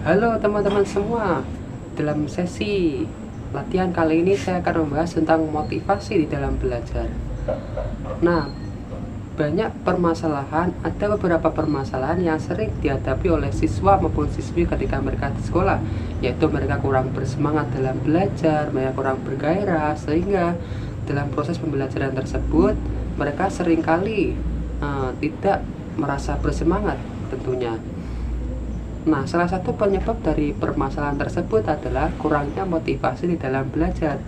Halo teman-teman semua, dalam sesi latihan kali ini saya akan membahas tentang motivasi di dalam belajar. Nah, banyak permasalahan, ada beberapa permasalahan yang sering dihadapi oleh siswa maupun siswi ketika mereka di sekolah, yaitu mereka kurang bersemangat dalam belajar, mereka kurang bergairah, sehingga dalam proses pembelajaran tersebut mereka seringkali tidak merasa bersemangat tentunya. Nah, salah satu penyebab dari permasalahan tersebut adalah kurangnya motivasi di dalam belajar.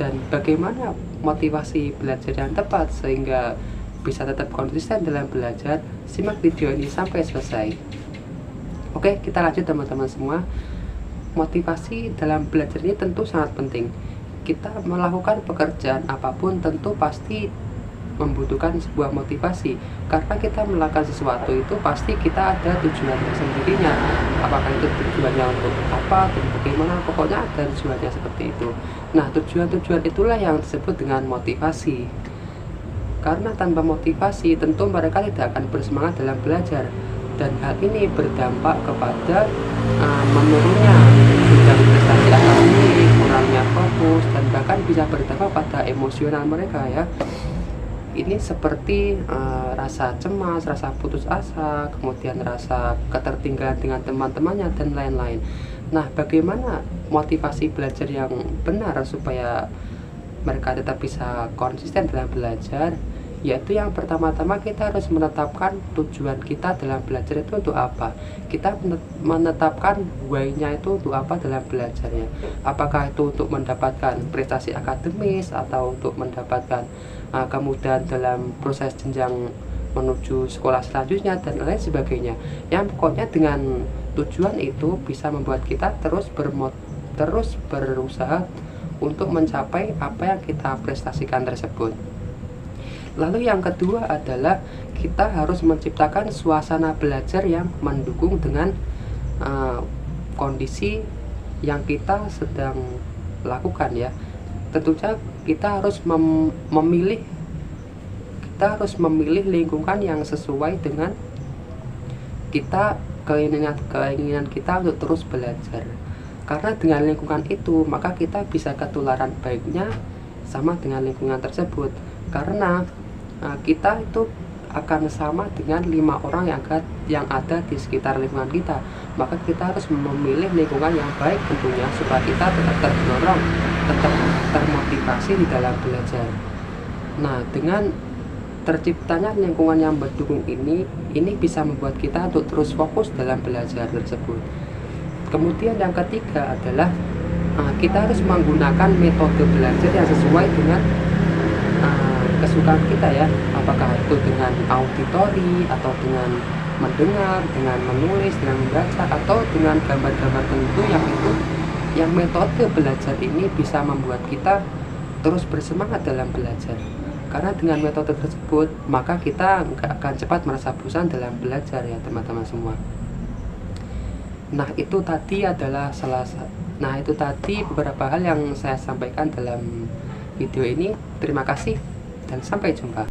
Dan bagaimana motivasi belajar yang tepat sehingga bisa tetap konsisten dalam belajar, simak video ini sampai selesai. Oke, kita lanjut teman-teman semua. Motivasi dalam belajar ini tentu sangat penting. Kita melakukan pekerjaan apapun tentu pasti membutuhkan sebuah motivasi, karena kita melakukan sesuatu itu pasti kita ada tujuan tersendirinya, apakah itu tujuannya untuk apa dan bagaimana, pokoknya ada tujuannya seperti itu. Nah, tujuan-tujuan itulah yang disebut dengan motivasi, karena tanpa motivasi tentu mereka tidak akan bersemangat dalam belajar, dan hal ini berdampak kepada menurunnya jenjang prestasi akademik, kurangnya fokus, dan bahkan bisa berdampak pada emosional mereka ya. Ini seperti rasa cemas, rasa putus asa, kemudian rasa ketertinggalan dengan teman-temannya, dan lain-lain. Nah, bagaimana motivasi belajar yang benar supaya mereka tetap bisa konsisten dalam belajar? Yaitu yang pertama-tama kita harus menetapkan tujuan kita dalam belajar itu untuk apa. Kita menetapkan why-nya itu untuk apa dalam belajarnya. Apakah itu untuk mendapatkan prestasi akademis atau untuk mendapatkan kemudahan dalam proses jenjang menuju sekolah selanjutnya dan lain sebagainya. Yang pokoknya dengan tujuan itu bisa membuat kita terus berusaha untuk mencapai apa yang kita prestasikan tersebut. Lalu yang kedua adalah kita harus menciptakan suasana belajar yang mendukung dengan kondisi yang kita sedang lakukan ya. Tentunya kita harus memilih lingkungan yang sesuai dengan keinginan kita untuk terus belajar. Karena dengan lingkungan itu maka kita bisa ketularan baiknya sama dengan lingkungan tersebut. Karena kita itu akan sama dengan 5 orang yang ada di sekitar lingkungan kita, maka kita harus memilih lingkungan yang baik tentunya supaya kita tetap terdorong, tetap termotivasi di dalam belajar. Nah, dengan terciptanya lingkungan yang mendukung ini bisa membuat kita untuk terus fokus dalam belajar tersebut. Kemudian yang ketiga adalah kita harus menggunakan metode belajar yang sesuai dengan kesukaan kita ya, apakah itu dengan auditori atau dengan mendengar, dengan menulis, dengan membaca, atau dengan gambar-gambar tentu yang metode belajar ini bisa membuat kita terus bersemangat dalam belajar. Karena dengan metode tersebut maka kita nggak akan cepat merasa bosan dalam belajar ya teman-teman semua. Nah, itu tadi beberapa hal yang saya sampaikan dalam video ini. Terima kasih dan sampai jumpa.